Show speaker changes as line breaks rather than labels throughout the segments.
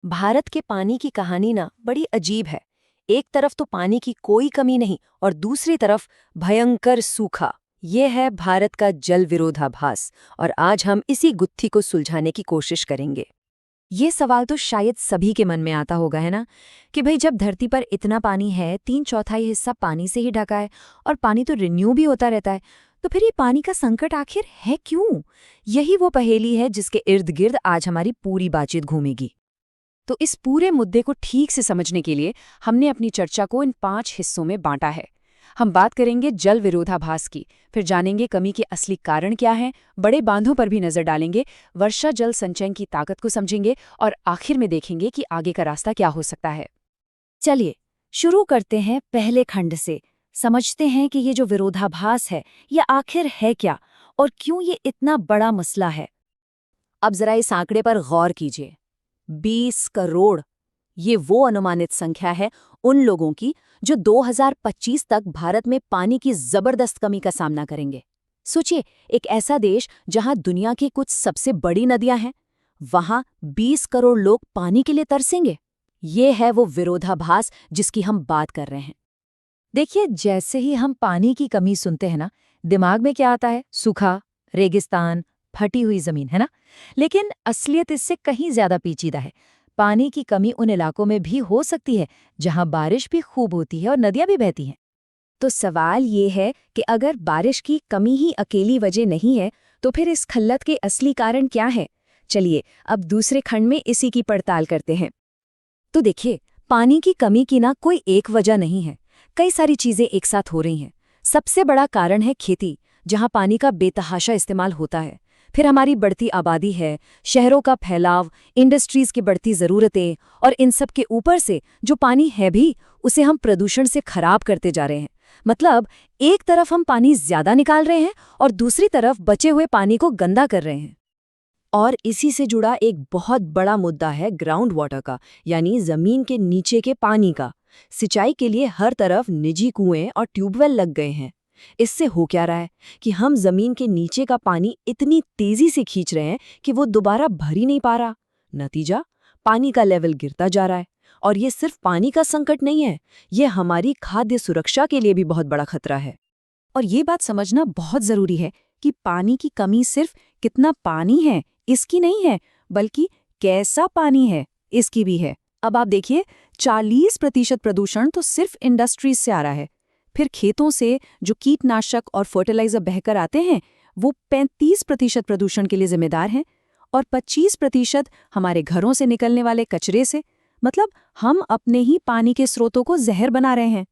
भारत के पानी की कहानी ना बड़ी अजीब है। एक तरफ तो पानी की कोई कमी नहीं और दूसरी तरफ भयंकर सूखा। ये है भारत का जल विरोधाभास और आज हम इसी गुत्थी को सुलझाने की कोशिश करेंगे। ये सवाल तो शायद सभी के मन में आता होगा, है ना, कि भाई जब धरती पर इतना पानी है, 3/4 हिस्सा पानी से ही ढका है और पानी तो रिन्यू भी होता रहता है, तो फिर ये पानी का संकट आखिर है क्यों? यही वो पहेली है जिसके इर्द गिर्द आज हमारी पूरी बातचीत घूमेगी। तो इस पूरे मुद्दे को ठीक से समझने के लिए हमने अपनी चर्चा को इन 5 हिस्सों में बांटा है। हम बात करेंगे जल विरोधाभास की, फिर जानेंगे कमी के असली कारण क्या हैं, बड़े बांधों पर भी नजर डालेंगे, वर्षा जल संचयन की ताकत को समझेंगे और आखिर में देखेंगे कि आगे का रास्ता क्या हो सकता है। चलिए शुरू करते हैं पहले खंड से। समझते हैं कि ये जो विरोधाभास है, ये आखिर है क्या और क्यों ये इतना बड़ा मसला है। अब जरा इस आंकड़े पर गौर कीजिए। 20 करोड़, ये वो अनुमानित संख्या है उन लोगों की जो 2025 तक भारत में पानी की जबरदस्त कमी का सामना करेंगे। सोचिए, एक ऐसा देश जहां दुनिया की कुछ सबसे बड़ी नदियां हैं, वहां 20 करोड़ लोग पानी के लिए तरसेंगे। ये है वो विरोधाभास जिसकी हम बात कर रहे हैं। देखिए, जैसे ही हम पानी की कमी सुनते हैं ना, दिमाग में क्या आता है? सूखा, रेगिस्तान, फटी हुई जमीन, है ना? लेकिन असलियत इससे कहीं ज्यादा पेचीदा है। पानी की कमी उन इलाकों में भी हो सकती है जहां बारिश भी खूब होती है और नदियां भी बहती हैं। तो सवाल ये है कि अगर बारिश की कमी ही अकेली वजह नहीं है, तो फिर इस खल्लत के असली कारण क्या है? चलिए अब दूसरे खंड में इसी की पड़ताल करते हैं। तो देखिए, पानी की कमी की ना कोई एक वजह नहीं है, कई सारी चीजें एक साथ हो रही हैं। सबसे बड़ा कारण है खेती, जहां पानी का बेतहाशा इस्तेमाल होता है। फिर हमारी बढ़ती आबादी है, शहरों का फैलाव, इंडस्ट्रीज की बढ़ती ज़रूरतें, और इन सब के ऊपर से जो पानी है भी, उसे हम प्रदूषण से खराब करते जा रहे हैं। मतलब एक तरफ हम पानी ज्यादा निकाल रहे हैं और दूसरी तरफ बचे हुए पानी को गंदा कर रहे हैं। और इसी से जुड़ा एक बहुत बड़ा मुद्दा है ग्राउंड वाटर का, यानी जमीन के नीचे के पानी का। सिंचाई के लिए हर तरफ निजी कुएं और ट्यूबवेल लग गए हैं। इससे हो क्या रहा है कि हम जमीन के नीचे का पानी इतनी तेजी से खींच रहे हैं कि वो दोबारा भर ही नहीं पा रहा। नतीजा, पानी का लेवल गिरता जा रहा है। और ये सिर्फ पानी का संकट नहीं है, ये हमारी खाद्य सुरक्षा के लिए भी बहुत बड़ा खतरा है। और ये बात समझना बहुत जरूरी है कि पानी की कमी सिर्फ कितना पानी है इसकी नहीं है, बल्कि कैसा पानी है इसकी भी है। अब आप देखिए, 40% प्रदूषण तो सिर्फ इंडस्ट्रीज से आ रहा है। फिर खेतों से जो कीटनाशक और फर्टिलाइजर बहकर आते हैं, वो 35% प्रदूषण के लिए जिम्मेदार हैं। और 25% हमारे घरों से निकलने वाले कचरे से। मतलब हम अपने ही पानी के स्रोतों को जहर बना रहे हैं।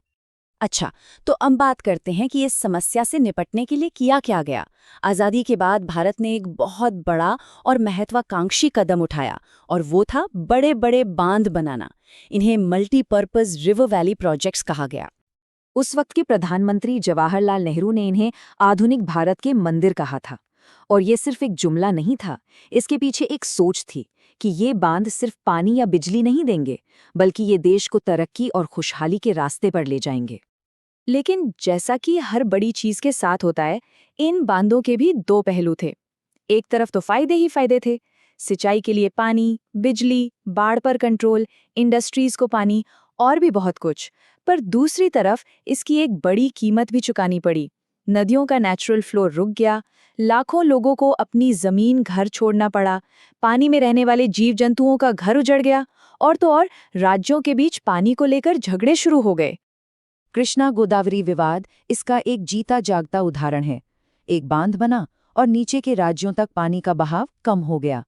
अच्छा, तो अब बात करते हैं कि इस समस्या से निपटने के लिए किया क्या गया। आज़ादी के बाद भारत ने एक बहुत बड़ा और महत्वाकांक्षी कदम उठाया, और वो था बड़े बड़े बांध बनाना। इन्हें मल्टीपर्पज रिवर वैली प्रोजेक्ट्स कहा गया। उस वक्त के प्रधानमंत्री जवाहरलाल नेहरू ने इन्हें आधुनिक भारत के मंदिर कहा था। और ये सिर्फ एक जुमला नहीं था, इसके पीछे एक सोच थी कि ये बांध सिर्फ पानी या बिजली नहीं देंगे, बल्कि ये देश को तरक्की और खुशहाली के रास्ते पर ले जाएंगे। लेकिन जैसा कि हर बड़ी चीज के साथ होता है, इन बांधों के भी दो पहलू थे। एक तरफ तो फायदे ही फायदे थे, सिंचाई के लिए पानी, बिजली, बाढ़ पर कंट्रोल, इंडस्ट्रीज को पानी और भी बहुत कुछ। पर दूसरी तरफ इसकी एक बड़ी कीमत भी चुकानी पड़ी। नदियों का नेचुरल फ्लो रुक गया, लाखों लोगों को अपनी जमीन घर छोड़ना पड़ा, पानी में रहने वाले जीव जंतुओं का घर उजड़ गया, और तो और राज्यों के बीच पानी को लेकर झगड़े शुरू हो गए। कृष्णा गोदावरी विवाद इसका एक जीता जागता उदाहरण है। एक बांध बना और नीचे के राज्यों तक पानी का बहाव कम हो गया।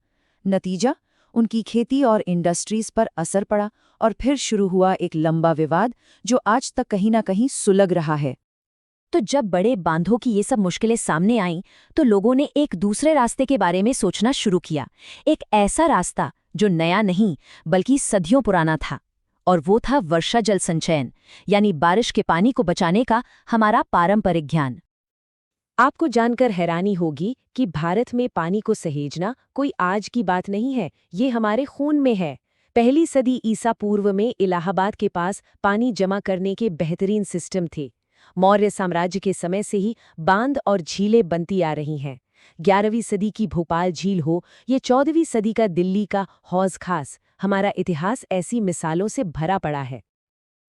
नतीजा, उनकी खेती और इंडस्ट्रीज पर असर पड़ा, और फिर शुरू हुआ एक लंबा विवाद जो आज तक कहीं ना कहीं सुलग रहा है। तो जब बड़े बांधों की ये सब मुश्किलें सामने आईं, तो लोगों ने एक दूसरे रास्ते के बारे में सोचना शुरू किया। एक ऐसा रास्ता जो नया नहीं, बल्कि सदियों पुराना था। और वो था वर्षा जल संचयन, यानी बारिश के पानी को बचाने का हमारा पारंपरिक ज्ञान। आपको जानकर हैरानी होगी कि भारत में पानी को सहेजना कोई आज की बात नहीं है, ये हमारे खून में है। पहली सदी ईसा पूर्व में इलाहाबाद के पास पानी जमा करने के बेहतरीन सिस्टम थे। मौर्य साम्राज्य के समय से ही बांध और झीलें बनती आ रही हैं। 11वीं सदी की भोपाल झील हो, ये 14वीं सदी का दिल्ली का हौज खास, हमारा इतिहास ऐसी मिसालों से भरा पड़ा है।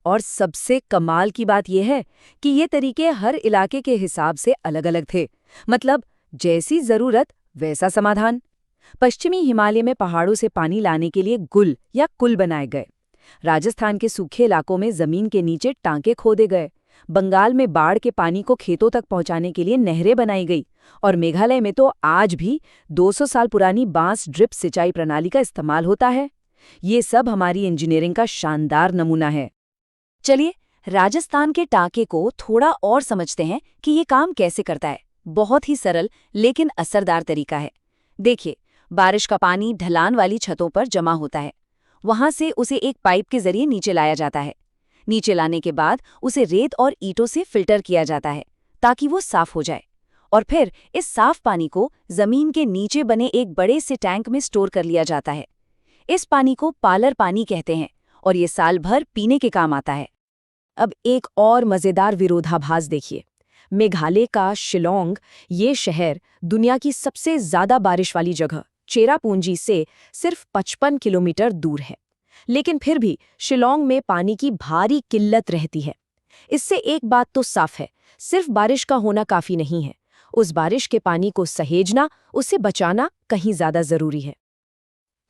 और सबसे कमाल की बात यह है कि ये तरीके हर इलाके के हिसाब से अलग-अलग थे। मतलब जैसी जरूरत वैसा समाधान। पश्चिमी हिमालय में पहाड़ों से पानी लाने के लिए गुल या कुल बनाए गए। राजस्थान के सूखे इलाकों में जमीन के नीचे टांके खोदे गए। बंगाल में बाढ़ के पानी को खेतों तक पहुंचाने के लिए नहरें बनाई गई। और मेघालय में तो आज भी 200 साल पुरानी बांस ड्रिप सिंचाई प्रणाली का इस्तेमाल होता है। ये सब हमारी इंजीनियरिंग का शानदार नमूना है। चलिए राजस्थान के टांके को थोड़ा और समझते हैं कि ये काम कैसे करता है। बहुत ही सरल लेकिन असरदार तरीका है। देखिए, बारिश का पानी ढलान वाली छतों पर जमा होता है। वहां से उसे एक पाइप के जरिए नीचे लाया जाता है। नीचे लाने के बाद उसे रेत और ईंटों से फिल्टर किया जाता है ताकि वो साफ हो जाए। और फिर इस साफ पानी को जमीन के नीचे बने एक बड़े से टैंक में स्टोर कर लिया जाता है। इस पानी को पालर पानी कहते हैं और ये साल भर पीने के काम आता है। अब एक और मजेदार विरोधाभास देखिए। मेघालय का शिलोंग, ये शहर दुनिया की सबसे ज्यादा बारिश वाली जगह चेरापूंजी से सिर्फ 55 किलोमीटर दूर है। लेकिन फिर भी शिलोंग में पानी की भारी किल्लत रहती है। इससे एक बात तो साफ है, सिर्फ बारिश का होना काफी नहीं है। उस बारिश के पानी को सहेजना, उसे बचाना कहीं ज्यादा जरूरी है।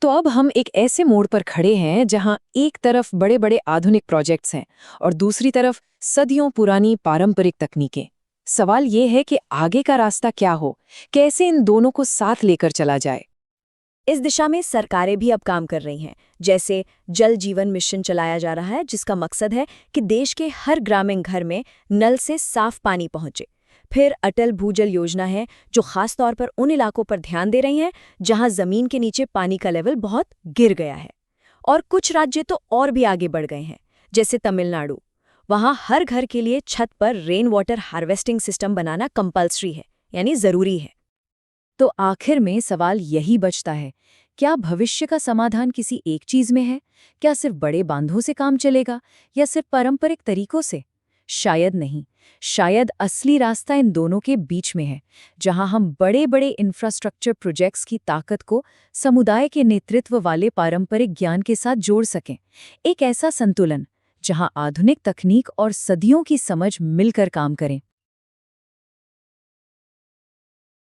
तो अब हम एक ऐसे मोड़ पर खड़े हैं जहां एक तरफ बड़े बड़े आधुनिक प्रोजेक्ट्स हैं और दूसरी तरफ सदियों पुरानी पारंपरिक तकनीकें। सवाल ये है कि आगे का रास्ता क्या हो, कैसे इन दोनों को साथ लेकर चला जाए। इस दिशा में सरकारें भी अब काम कर रही हैं। जैसे जल जीवन मिशन चलाया जा रहा है, जिसका मकसद है कि देश के हर ग्रामीण घर में नल से साफ पानी पहुंचे। फिर अटल भूजल योजना है, जो खास तौर पर उन इलाकों पर ध्यान दे रही है जहां जमीन के नीचे पानी का लेवल बहुत गिर गया है। और कुछ राज्य तो और भी आगे बढ़ गए हैं, जैसे तमिलनाडु। वहां हर घर के लिए छत पर रेन वाटर हार्वेस्टिंग सिस्टम बनाना कंपल्सरी है, यानी जरूरी है। तो आखिर में सवाल यही बचता है, क्या भविष्य का समाधान किसी एक चीज में है? क्या सिर्फ बड़े बांधों से काम चलेगा या सिर्फ पारंपरिक तरीकों से? शायद नहीं। शायद असली रास्ता इन दोनों के बीच में है, जहां हम बड़े बड़े इंफ्रास्ट्रक्चर प्रोजेक्ट्स की ताकत को समुदाय के नेतृत्व वाले पारंपरिक ज्ञान के साथ जोड़ सकें। एक ऐसा संतुलन जहां आधुनिक तकनीक और सदियों की समझ मिलकर काम करें।